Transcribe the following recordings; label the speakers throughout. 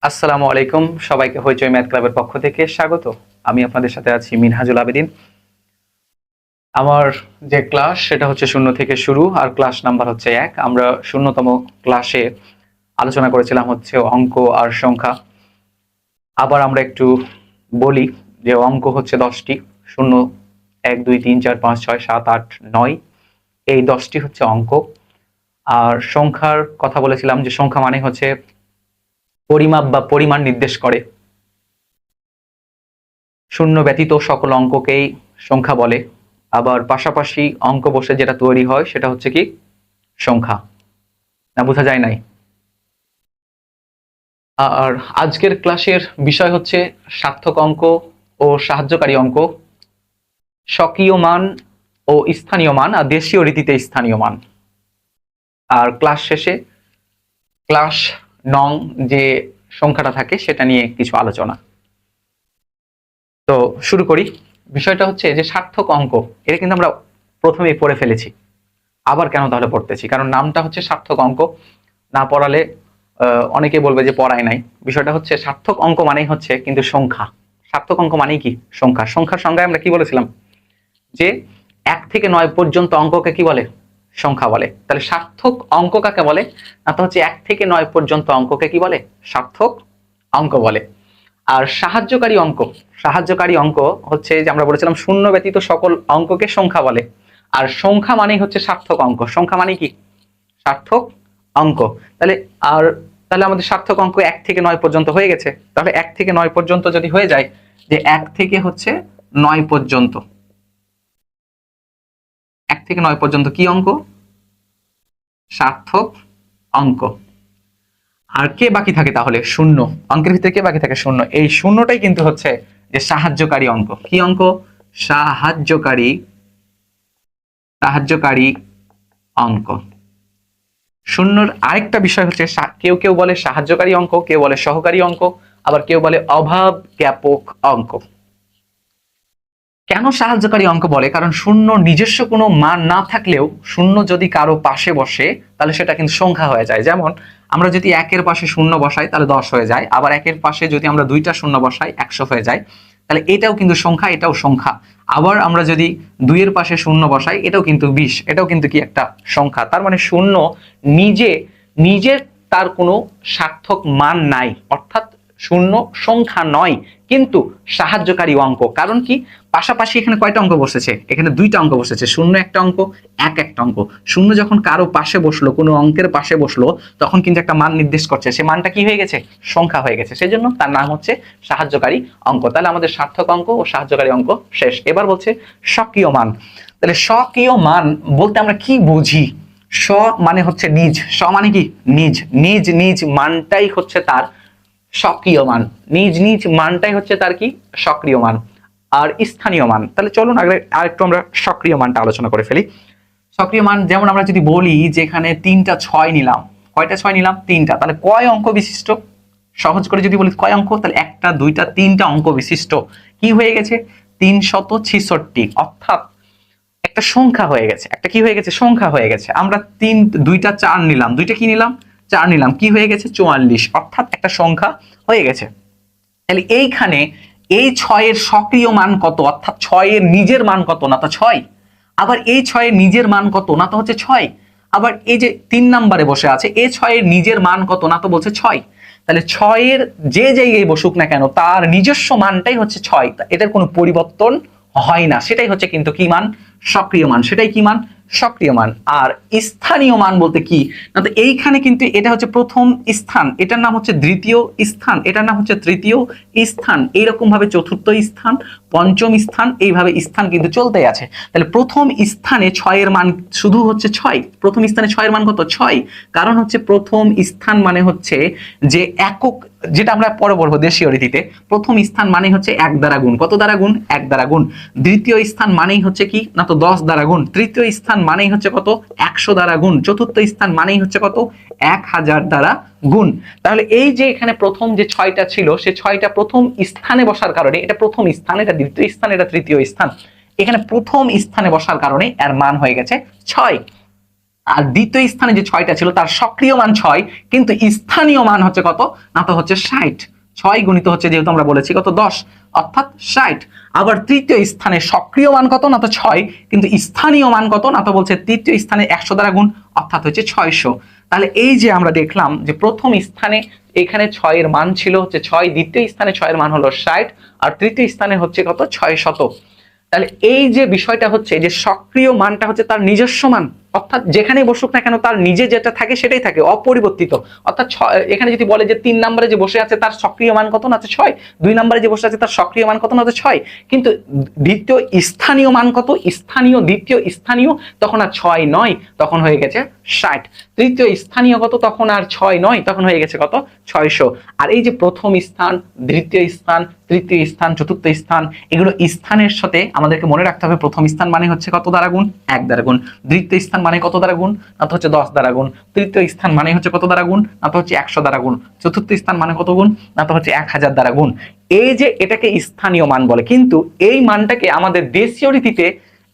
Speaker 1: আসসালামু আলাইকুম, সবাইকে হইচই ম্যাথ ক্লাবের পক্ষ থেকে স্বাগত। আমি আপনাদের সাথে আছি মিনহাজুল আবেদিন। আমার যে ক্লাস সেটা হচ্ছে 0 থেকে শুরু, আর ক্লাস নাম্বার হচ্ছে 1। আমরা 0তম ক্লাসে আলোচনা করেছিলাম হচ্ছে অঙ্ক আর সংখ্যা। আবার আমরা একটু বলি যে অঙ্ক হচ্ছে 10টি। 0, 1, 2, 3, 4, 5, 6, 7, 8, 9, এই 10টি হচ্ছে অঙ্ক। আর সংখ্যার কথা বলেছিলাম যে সংখ্যা মানে হচ্ছে পরিমাপ বা পরিমাণ নির্দেশ করে। শূন্য ব্যতীত সকল অঙ্ককেই সংখ্যা বলে। আবার পাশাপাশি অঙ্ক বসে যেটা তৈরি হয় সেটা হচ্ছে কি সংখ্যা। না, বোঝা যায় নাই? আর আজকের ক্লাসের বিষয় হচ্ছে সার্থক অঙ্ক ও সাহায্যকারী অঙ্ক, স্বকীয় মান ও স্থানীয় মান, আর দেশীয় রীতিতে স্থানীয় মান। আর ক্লাস শেষে ক্লাস নং যে সংখ্যাটা থাকে সেটা নিয়ে কিছু আলোচনা। তো শুরু করি। বিষয়টা হচ্ছে যে সার্থক অঙ্ক, এটা কিন্তু আমরা প্রথমেই পড়ে ফেলেছি। আবার কেন তাহলে পড়তেছি? কারণ নামটা হচ্ছে সার্থক অঙ্ক। না পড়ালে অনেকে বলবে যে পড়ায় নাই। বিষয়টা হচ্ছে সার্থক অঙ্ক মানেই হচ্ছে কিন্তু সংখ্যা। সার্থক অঙ্ক মানেই কি সংখ্যা। সংখ্যার সংজ্ঞায় আমরা কি বলেছিলাম? যে 1 থেকে 9 পর্যন্ত অঙ্ককে কি বলে? সংখ্যা বলে। তাহলে সার্থক অঙ্ক কাকে বলে? না তো হচ্ছে 1 থেকে 9 পর্যন্ত অঙ্ককে কি বলে? সার্থক অঙ্ক বলে। আর সাহায্যকারী অঙ্ক, সাহায্যকারী অঙ্ক হচ্ছে যে আমরা বলেছিলাম শূন্য ব্যতীত সকল অঙ্ককে সংখ্যা বলে। আর সংখ্যা মানেই হচ্ছে সার্থক অঙ্ক। সংখ্যা মানে কি? সার্থক অঙ্ক। তাহলে আর তাহলে আমাদের সার্থক অঙ্ক 1 থেকে 9 পর্যন্ত হয়ে গেছে। তাহলে 1 থেকে 9 পর্যন্ত যদি হয়ে যায়, যে 1 থেকে হচ্ছে 9 পর্যন্ত, 1 থেকে 9 পর্যন্ত কি অঙ্ক? সার্থক অঙ্ক। আর কে বাকি থাকে তাহলে? শূন্য। অঙ্কের ভিতরে কে বাকি থাকে? শূন্য। এই শূন্যটাই কিন্তু হচ্ছে যে সাহায্যকারী অঙ্ক। কি অঙ্ক? সাহায্যকারী সাহায্যকারী অঙ্ক। শূন্যর আরেকটা বিষয় হচ্ছে কেউ কেউ বলে সাহায্যকারী অঙ্ক, কেউ বলে সহকারী অঙ্ক, আবার কেউ বলে অভাব জ্ঞাপক অঙ্ক। কেন সাহায্যকারী অঙ্ক বলে? কারণ শূন্য নিজস্ব কোনো মান না থাকলেও শূন্য যদি কারো পাশে বসে তাহলে সেটা কিন্তু সংখ্যা হয়ে যায়। যেমন আমরা যদি 1-এর পাশে শূন্য বসাই তাহলে 10 হয়ে যায়, আবার 1-এর পাশে যদি আমরা 2টা শূন্য বসাই 100 হয়ে যায়। তাহলে এটাও কিন্তু সংখ্যা, এটাও সংখ্যা। আবার আমরা যদি 2-এর পাশে শূন্য বসাই এটাও কিন্তু 20, এটাও কিন্তু কি একটা সংখ্যা। তার মানে শূন্য নিজে নিজে তার কোনো সার্থক মান নাই, অর্থাৎ শূন্য সংখ্যা নয় কিন্তু সাহায্যকারী অঙ্ক। কারণ কি? পাশাপাশি এখানে কয়টা অঙ্ক বসেছে? এখানে 2টা অঙ্ক বসেছে। শূন্য একটা অঙ্ক, এক একটা অঙ্ক। শূন্য যখন কারো পাশে বসলো, কোনো অঙ্কের পাশে বসলো, তখন কিন্তু একটা মান নির্দেশ করছে। সে মানটা কি হয়ে গেছে? সংখ্যা হয়ে গেছে। সেজন্য তার নাম হচ্ছে সাহায্যকারী অঙ্ক। তাহলে আমাদের সার্থক অঙ্ক ও সাহায্যকারী অঙ্ক শেষ। এবার বলছে স্বকীয় মান। তাহলে স্বকীয় মান বলতে আমরা কি বুঝি? স্ব মানে হচ্ছে নিজ। স্ব মানে কি? নিজ। নিজ নিজ মানটাই হচ্ছে তার সক্রিয় মান। নিজ নিজ মানটাই হচ্ছে তার কি? সক্রিয় মান। আর স্থানীয় মান। তাহলে চলুন আরেকটু আমরা সক্রিয় মানটা আলোচনা করে ফেলি। সক্রিয় মান যেমন আমরা যদি বলি যে এখানে 3টা 6 নিলাম। কয়টা 6 নিলাম? 3টা। তাহলে কয় অঙ্ক বিশিষ্ট? সহজ করে যদি বলি কয় অঙ্ক, তাহলে 1টা 2টা 3টা অঙ্ক বিশিষ্ট কি হয়ে গেছে? 366। অর্থাৎ একটা সংখ্যা হয়ে গেছে। একটা কি হয়ে গেছে? সংখ্যা হয়ে গেছে। আমরা 2টা 4 নিলাম। 2টা কি নিলাম? 4 নিলাম। কি হয়ে গেছে? 44। অর্থাৎ একটা সংখ্যা হয়ে গেছে। তাহলে এইখানে এই 6-এর সক্রিয় মান কত? অর্থাৎ 6-এর নিজের মান কত? না তো 6। আবার এই 6-এর নিজের মান কত? না তো হচ্ছে 6। আবার এই যে 3 নম্বরে বসে আছে, এই 6-এর নিজের মান কত? না তো বলছে 6। তাহলে 6-এর যে জায়গায় বসুক না কেন তার নিজস্ব মানটাই হচ্ছে 6। এটার কোনো পরিবর্তন হয় না। সেটাই হচ্ছে কিন্তু কি মান? সক্রিয় মান। সেটাই কি মান? সক্রিয় মান। আর স্থানীয় মান বলতে কি? না তো এইখানে কিন্তু এটা হচ্ছে প্রথম স্থান, এটার নাম হচ্ছে দ্বিতীয় স্থান, এটার নাম হচ্ছে তৃতীয় স্থান, এইরকম ভাবে চতুর্থ স্থান, পঞ্চম স্থান, এইভাবে স্থান কিন্তু চলতেই আছে। তাহলে প্রথম স্থানে 6-এর মান শুধু হচ্ছে 6। প্রথম স্থানে 6-এর মান কত? 6। কারণ হচ্ছে প্রথম স্থান মানে হচ্ছে যে একক, যেটা আমরা পরে বলবো দেশীয় রীতিতে। প্রথম স্থান মানে হচ্ছে 1 দ্বারা গুণ। কত দ্বারা গুণ? 1 দ্বারা গুণ। দ্বিতীয় স্থান মানেই হচ্ছে কি? না তো 10 দ্বারা গুণ। তৃতীয় স্থান মানেই হচ্ছে কত? 100 দ্বারা গুণ। চতুর্থ স্থান মানেই হচ্ছে কত? 1000 দ্বারা গুণ। তাহলে এই যে এখানে প্রথম যে 6টা ছিল, সে 6টা প্রথম স্থানে বসার কারণে, এটা প্রথম স্থান, এটা দ্বিতীয় স্থান, এটা তৃতীয় স্থান, এখানে প্রথম স্থানে বসার কারণে এর মান হয়ে গেছে 6। আর দ্বিতীয় স্থানে যে 6টা ছিল তার সক্রিয় মান 6, কিন্তু স্থানীয় মান হচ্ছে কত, না তো হচ্ছে 60। 6 গুণিত হচ্ছে যেহেতু আমরা বলেছি কত 10, অর্থাৎ 60। আবার তৃতীয় স্থানে সক্রিয় মান কত, না তো 6, কিন্তু স্থানীয় মান কত, না তো বলছে তৃতীয় স্থানে 100 দ্বারা গুণ, অর্থাৎ হচ্ছে 600। তাহলে এই যে আমরা দেখলাম যে প্রথম স্থানে এখানে 6 এর মান ছিল হচ্ছে 6, দ্বিতীয় স্থানে 6 এর মান হলো 60, আর তৃতীয় স্থানে হচ্ছে কত 600। তাহলে এই যে বিষয়টা হচ্ছে যে সক্রিয় মানটা হচ্ছে তার নিজস্ব মান, অর্থাৎ যেখানেই বসুক না কেন তার নিজে যেটা থাকে সেটাই থাকে, অপরিবর্তিত। অর্থাৎ এখানে যদি বলে যে 3 নম্বরে যে বসে আছে তার সক্রিয় মান কত, না হচ্ছে 6, 2 নম্বরে যে বসে আছে তার সক্রিয় মান কত, না হচ্ছে 6, কিন্তু দ্বিতীয় স্থানীয় মান কত, স্থানীয় দ্বিতীয় স্থানীয় তখন আর 6 নয়, তখন হয়ে গেছে 60। তৃতীয় স্থানীয় কত, তখন আর 6 নয়, তখন হয়ে গেছে কত 600। আর এই যে প্রথম স্থান, দ্বিতীয় স্থান, তৃতীয় স্থান, চতুর্থ স্থান, এগুলো স্থানের সাথে আমাদেরকে মনে রাখতে হবে প্রথম স্থান মানে হচ্ছে কত দ্বারা গুণ, 1 দ্বারা গুণ। দ্বিতীয় স্থান মানে কত দ্বারা গুণ, না তো হচ্ছে 10 দ্বারা গুণ। তৃতীয় স্থান মানে হচ্ছে কত দ্বারা গুণ, না তো হচ্ছে 100 দ্বারা গুণ। চতুর্থ স্থান মানে কত গুণ, না তো হচ্ছে 1000 দ্বারা গুণ। এই যে এটাকে স্থানীয় মান বলে, কিন্তু এই মানটাকে আমাদের দেশীয় রীতিতে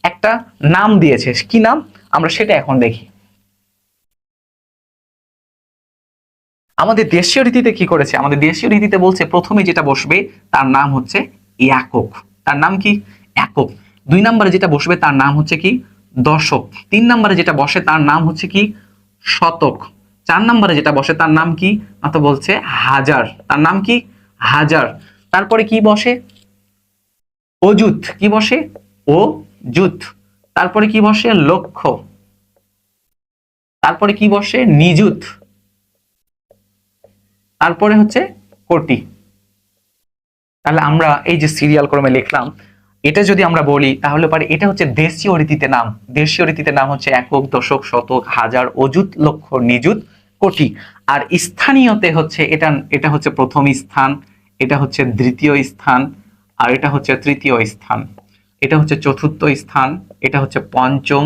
Speaker 1: একটা নাম দিয়েছে, কি নাম আমরা সেটা এখন দেখি। আমাদের দেশীয় রীতিতে কি করেছে, আমাদের দেশীয় রীতিতে বলছে প্রথমে যেটা বসবে তার নাম হচ্ছে একক, তার নাম কি একক। 2 নম্বরে যেটা বসবে তার নাম হচ্ছে কি দশক। 3 নম্বরে যেটা বসে তার নাম হচ্ছে কি শতক। 4 নম্বরে যেটা বসে তার নাম কি, না তো বলছে হাজার, তার নাম কি হাজার। তারপরে কি বসে অযুত, কি বসে অযুত। তারপরে কি বসে লক্ষ। তারপরে কি বসে নিযুত। তারপরে হচ্ছে কোটি। তাহলে আমরা এই যে সিরিয়াল ক্রমে লিখলাম, এটা যদি আমরা বলি তাহলে পারে এটা হচ্ছে দেশীয় রীতিতে নাম। দেশীয় রীতিতে নাম হচ্ছে একক, দশক, শতক, হাজার, অযুত, লক্ষ, নিযুত, কোটি। আর স্থানীয়তে হচ্ছে এটা এটা হচ্ছে প্রথম স্থান, এটা হচ্ছে দ্বিতীয় স্থান, আর এটা হচ্ছে তৃতীয় স্থান, এটা হচ্ছে চতুর্থ স্থান, এটা হচ্ছে পঞ্চম,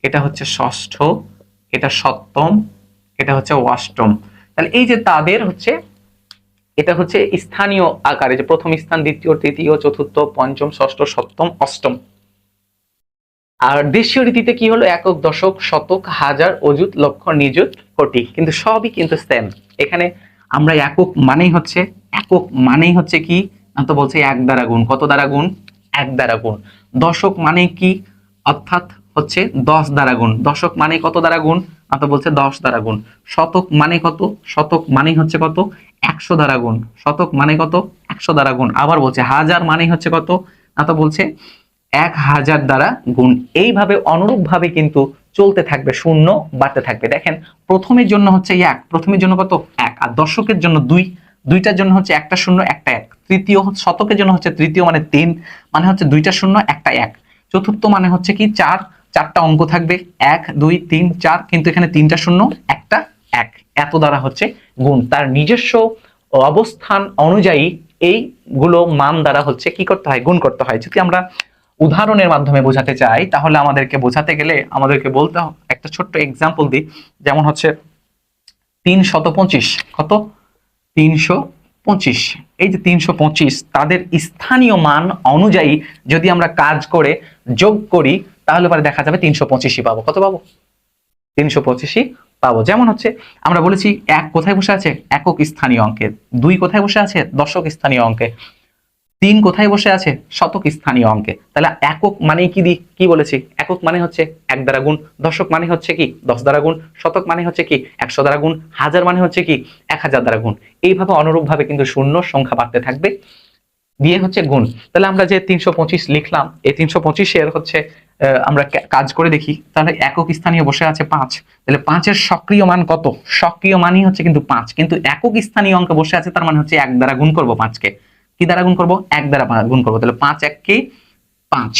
Speaker 1: এটা হচ্ছে ষষ্ঠ, এটা সপ্তম, এটা হচ্ছে অষ্টম। তাহলে এই যে তাদের হচ্ছে এটা হচ্ছে স্থানীয় আকারে, যে প্রথম স্থান, দ্বিতীয়, তৃতীয়, চতুর্থ, পঞ্চম, ষষ্ঠ, সপ্তম, অষ্টম। আর দেশীয় রীতিতে কি হলো একক, দশক, শতক, হাজার, অযুত, লক্ষ, নিযুত, কোটি, কিন্তু সবই কিন্তু সেম। এখানে আমরা একক মানেই হচ্ছে কি, না তো বলছে 1 দ্বারা গুণ। কত দ্বারা গুণ, 1 দ্বারা গুণ। দশক মানে কি, অর্থাৎ হচ্ছে 10 দ্বারা গুণ। দশক মানে কত দ্বারা গুণ, না তো বলছে 10 দ্বারা গুণ। শতক মানে কত, শতক মানে হচ্ছে কত 100 দ্বারা গুণ। শতক মানে কত 100 দ্বারা গুণ। আবার বলছে হাজার মানে হচ্ছে কত, না তো বলছে 1000 দ্বারা গুণ। এইভাবে অনুরূপ ভাবে কিন্তু চলতে থাকবে, শূন্য বাড়তে থাকবে। দেখেন প্রথমের জন্য হচ্ছে 1, প্রথমের জন্য কত 1, আর দশকের জন্য 2, দুইটার জন্য হচ্ছে একটা শূন্য একটা 1। তৃতীয় শতকের জন্য হচ্ছে তৃতীয় মানে 3, মানে হচ্ছে 2টা শূন্য একটা 1। চতুর্থ মানে হচ্ছে কি 4, 4টা অঙ্ক থাকবে 1 2 3 4, কিন্তু এখানে 3টা শূন্য একটা 1। এত দ্বারা হচ্ছে গুণ, তার নিজস্ব অবস্থান অনুযায়ী এইগুলো মান দ্বারা হচ্ছে কি করতে হয়, গুণ করতে হয়। যদি আমরা উদাহরণের মাধ্যমে বোঝাতে চাই তাহলে আমাদেরকে বোঝাতে গেলে আমাদেরকে বলতে একটা ছোট্ট এক্সাম্পল দিই। যেমন হচ্ছে 325, কত 325। এই যে 325 তাদের স্থানীয় মান অনুযায়ী যদি আমরা কাজ করে যোগ করি তাহলে পরে দেখা যাবে 325ই পাবো। কত পাবো, 325ই পাবো। যেমন হচ্ছে আমরা বলেছি 1 কোথায় বসে আছে, একক স্থানীয় অঙ্কে। 2 কোথায় বসে আছে, দশক স্থানীয় অঙ্কে। 3 কোথায় বসে আছে, শতক স্থানীয় অঙ্কে। তাহলে একক মানে কি বলেছি, একক মানে হচ্ছে 1 দ্বারা গুণ। দশক মানে হচ্ছে কি 10 দ্বারা গুণ। শতক মানে হচ্ছে কি 100 দ্বারা গুণ। হাজার মানে হচ্ছে কি 1000 দ্বারা গুণ। এইভাবে অনুরূপ ভাবে কিন্তু শূন্য সংখ্যা বাড়তে থাকবে, দিয়ে হচ্ছে গুণ। তাহলে আমরা যে 325 লিখলাম, এই 325 এর হচ্ছে আমরা কাজ করে দেখি। তাহলে একক স্থানীয় বসে আছে 5, তাহলে 5 এর সক্রিয় মান কত, সক্রিয় মানই হচ্ছে কিন্তু 5, কিন্তু একক স্থানীয় অঙ্কে বসে আছে তার মানে হচ্ছে 1 দ্বারা গুণ করব 5 কে। কি দ্বারা গুণ করব, 1 দ্বারা গুণ করব। তাহলে 5 1 কে 5।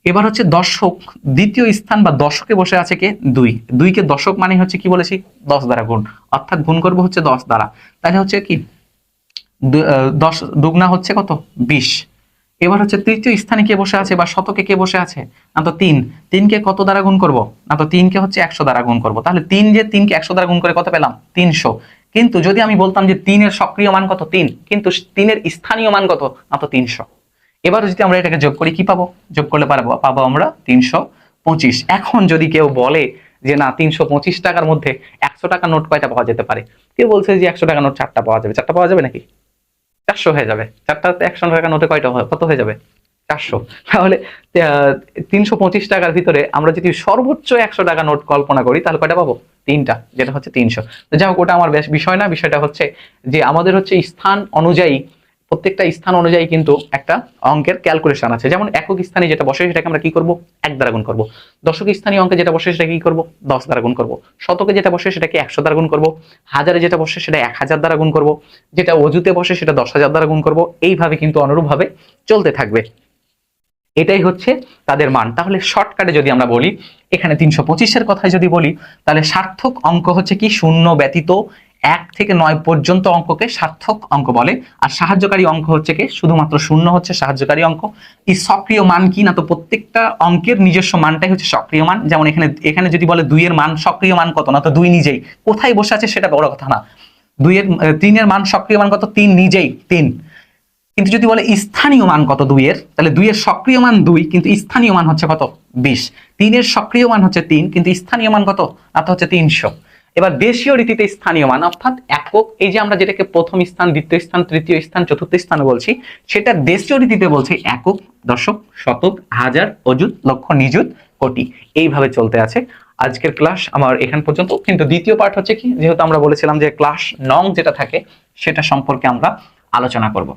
Speaker 1: এবার হচ্ছে দশক, দ্বিতীয় স্থান বা দশকে বসে আছে কে 2, 2 কে দশক মানে হচ্ছে কি বলেছি 10 দ্বারা গুণ, অর্থাৎ গুণ করব হচ্ছে 10 দ্বারা। তাহলে হচ্ছে কি 10 দুগুণা হচ্ছে কত 20। এবার হচ্ছে তৃতীয় স্থানে কে বসে আছে বা শতকে কে বসে আছে, না তো 3, 3 কে কত দ্বারা গুণ করব, না তো 3 কে হচ্ছে 100 দ্বারা গুণ করব। তাহলে 3 কে 100 দ্বারা গুণ করে কত পেলাম 300। কিন্তু যদি আমি বলতাম যে 3 এর সক্রিয় মান কত 3, কিন্তু 3 এর স্থানীয় মান কত, না তো 300। এবার যদি আমরা এটাকে যোগ করি কি পাবো, যোগ করলে পাবো আমরা 325। এখন যদি কেউ বলে যে না 325 টাকার মধ্যে 100 টাকা নোট কয়টা পাওয়া যেতে পারে। কেউ বলছে যে 100 টাকা নোট 4টা পাওয়া যাবে। 4টা পাওয়া যাবে নাকি? 400 হয়ে যাবে। 4টাতে 100 টাকা নোটে কয়টা কত হয়ে যাবে? 400। তাহলে 325 টাকার ভিতরে আমরা যদি সর্বোচ্চ 100 টাকা নোট কল্পনা করি তাহলে কয়টা পাবো? 3টা, যেটা হচ্ছে 300। তো যাই হোক, ওটা আমার বেশ বিষয় না। বিষয়টা হচ্ছে যে আমাদের হচ্ছে স্থান অনুযায়ী, প্রত্যেকটা স্থান অনুযায়ী কিন্তু একটা অঙ্কের ক্যালকুলেশন আছে। যেমন একক স্থানে যেটা বসে সেটাকে আমরা কি করব? 1 দ্বারা গুণ করব। দশক স্থানীয় অঙ্কে যেটা বসে সেটাকে কি করব? 10 দ্বারা গুণ করব। শতকে যেটা বসে সেটাকে 100 দ্বারা গুণ করব। হাজারে যেটা বসে সেটা 1000 দ্বারা গুণ করব। যেটা অযুতে বসে সেটা 10,000 দ্বারা গুণ করব। এইভাবে কিন্তু অনুরূপভাবে চলতে থাকবে। এটাই হচ্ছে তাদের মান। তাহলে শর্টকাটে যদি আমরা বলি, এখানে 325-এর কথায় যদি বলি, তাহলে সার্থক অঙ্ক হচ্ছে কি? শূন্য ব্যতীত 1 থেকে 9 পর্যন্ত অঙ্ককে সার্থক অঙ্ক বলে। আর সাহায্যকারী অঙ্ক হচ্ছে কি? শুধুমাত্র শূন্য হচ্ছে সাহায্যকারী অঙ্ক। এই সক্রিয় মান কি? না তো প্রত্যেকটা অঙ্কের নিজস্ব মানটাই হচ্ছে সক্রিয় মান। যেমন এখানে যদি বলে 2 এর মান সক্রিয় মান কত, না তো 2 নিজেই কোথায় বসে আছে সেটা বড় কথা না। 3 এর মান সক্রিয় মান কত? 3 নিজেই 3। কিন্তু যদি বলে স্থানীয় মান কত 2 এর, তাহলে 2 এর সক্রিয় মান 2, কিন্তু স্থানীয় মান হচ্ছে কত? 20। 3 এর সক্রিয় মান হচ্ছে 3, কিন্তু স্থানীয় মান কত? না তো হচ্ছে 300। এবার দেশীয় রীতিতে স্থানীয় মান অর্থাৎ একক, এই যে আমরা যেটাকে প্রথম স্থান, দ্বিতীয় স্থান, তৃতীয় স্থান, চতুর্থ স্থান বলছি, সেটা দেশীয় রীতিতে বলছি একক, দশক, শতক, হাজার, অযুত, লক্ষ, নিযুত, কোটি। এইভাবে চলতে আছে। আজকের ক্লাস আমার এখান পর্যন্ত। কিন্তু দ্বিতীয় পার্ট হচ্ছে কি, যেহেতু আমরা বলেছিলাম যে ক্লাস নং যেটা থাকে সেটা সম্পর্কে আমরা আলোচনা করব।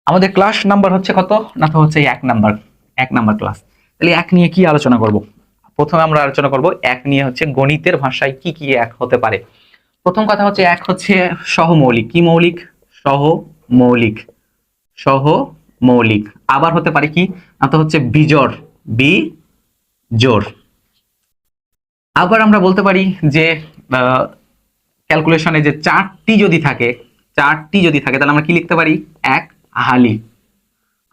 Speaker 1: আমাদের ক্লাস নাম্বার হচ্ছে কত? না তো হচ্ছে 1 নাম্বার ক্লাস। তাহলে 1 নিয়ে কি আলোচনা করব? প্রথমে আমরা আলোচনা করব 1 নিয়ে হচ্ছে গণিতের ভাষায় কি কি 1 হতে পারে। প্রথম কথা হচ্ছে 1 হচ্ছে সহমৌলিক। কি মৌলিক? সহমৌলিক। সহমৌলিক। আবার হতে পারে কি? না তো হচ্ছে বিজোড়। বিজোড়। আবার আমরা বলতে পারি যে ক্যালকুলেশনে যে 4টি যদি থাকে, 4টি যদি থাকে তাহলে আমরা কি লিখতে পারি? 1 হালি।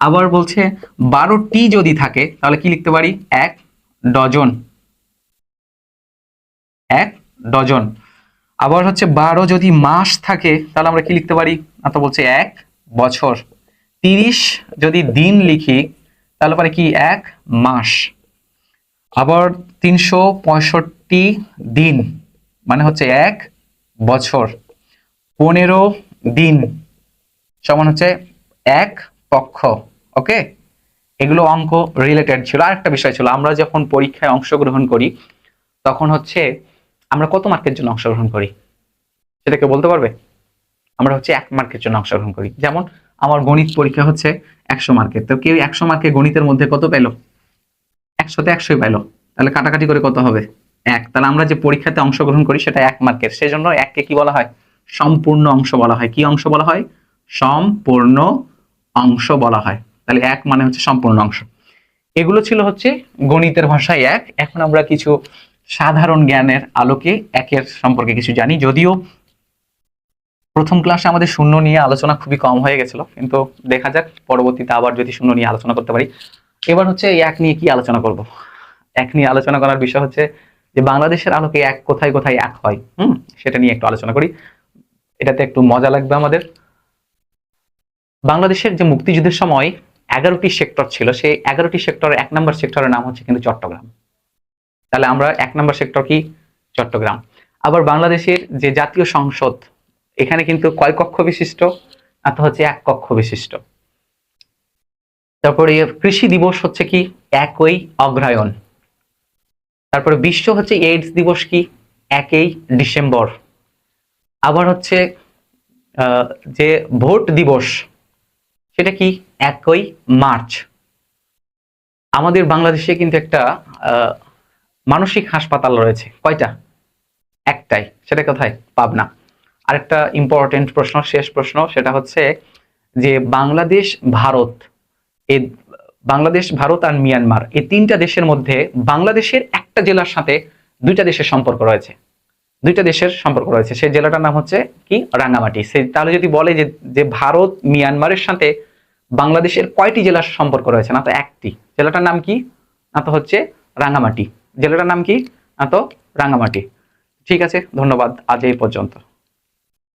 Speaker 1: আবার বলছে 12টি যদি থাকে তাহলে কি লিখতে পারি? 1 ডজন। 1 ডজন। আবার হচ্ছে 12 যদি মাস থাকে তাহলে আমরা কি লিখতে পারি? না তো বলছে 1 বছর। 30 যদি দিন লিখি তাহলে পারে কি? 1 মাস। আবার 365 দিন মানে হচ্ছে 1 বছর। 15 দিন সমান হচ্ছে 1 পক্ষ। ওকে, এগুলো অঙ্ক রিলেটেড ছিল। আরেকটা বিষয় ছিল, আমরা যখন পরীক্ষায় অংশগ্রহণ করি তখন হচ্ছে আমরা কত মার্কের জন্য অংশগ্রহণ করি সেটা কেউ বলতে পারবে? আমরা হচ্ছে 1 মার্কের জন্য অংশগ্রহণ করি। যেমন আমার গণিত পরীক্ষা হচ্ছে 100 মার্কের, তো কেউ 100 মার্কে গণিতের মধ্যে কত পেল? 100তে 100ই পেল। তাহলে কাটাকাটি করে কত হবে? 1। তাহলে আমরা যে পরীক্ষাতে অংশগ্রহণ করি সেটা 1 মার্কের, সেজন্য 1কে কি বলা হয়? সম্পূর্ণ অংশ বলা হয়। কি অংশ বলা হয়? সম্পূর্ণ অংশ বলা হয়। তাহলে 1 মানে হচ্ছে সম্পূর্ণ অংশ। এগুলো ছিল হচ্ছে গণিতের ভাষায় 1। এখন আমরা কিছু সাধারণ জ্ঞানের আলোকে 1-এর সম্পর্কে কিছু জানি। যদিও প্রথম ক্লাসে আমাদের শূন্য নিয়ে আলোচনা খুবই কম হয়ে গেছিল, কিন্তু দেখা যাক পরবর্তীতে আবার যদি শূন্য নিয়ে আলোচনা করতে পারি। এবার হচ্ছে এই 1 নিয়ে কি আলোচনা করব। 1 নিয়ে আলোচনা করার বিষয় হচ্ছে যে বাংলাদেশের আলোকে 1 কোথায় কোথায় 1 হয়, সেটা নিয়ে একটু আলোচনা করি। এটাতে একটু মজা লাগবে আমাদের। বাংলাদেশের যে মুক্তিযুদ্ধের সময় 11টি সেক্টর ছিল, সেই 11টি সেক্টরের 1 নম্বর সেক্টরের নাম হচ্ছে কিন্তু চট্টগ্রাম। তাহলে আমরা 1 নম্বর সেক্টর কি? চট্টগ্রাম। আবার বাংলাদেশের যে জাতীয় সংসদ, এখানে কিন্তু কয় কক্ষ বিশিষ্ট? না তো হচ্ছে 1 কক্ষ বিশিষ্ট। তারপরে কৃষি দিবস হচ্ছে কি? 1ই অগ্রহায়ণ। তারপরে বিশ্ব হচ্ছে এইডস দিবস কি? 1ই ডিসেম্বর। আবার হচ্ছে যে ভোট দিবস সেটা কি? 1ই মার্চ। আমাদের বাংলাদেশে কিন্তু একটা মানসিক হাসপাতাল রয়েছে। কয়টা? একটাই। সেটা কোথায়? পাবনা। আরেকটা ইম্পর্টেন্ট প্রশ্ন, শেষ প্রশ্ন, সেটা হচ্ছে যে বাংলাদেশ, ভারত, এই বাংলাদেশ, ভারত আর মিয়ানমার, এই 3টা দেশের মধ্যে বাংলাদেশের একটা জেলার সাথে 2টা দেশের সম্পর্ক রয়েছে। 2টা দেশের সম্পর্ক রয়েছে। সেই জেলাটার নাম হচ্ছে কি? রাঙ্গামাটি। তাহলে যদি বলে যে ভারত মিয়ানমারের সাথে বাংলাদেশের কয়টি জেলার সম্পর্ক রয়েছে? না তো 1টি। জেলাটার নাম কি? না তো হচ্ছে রাঙ্গামাটি। জেলাটার নাম কি? না তো রাঙ্গামাটি। ঠিক আছে, ধন্যবাদ। আজ এই পর্যন্ত।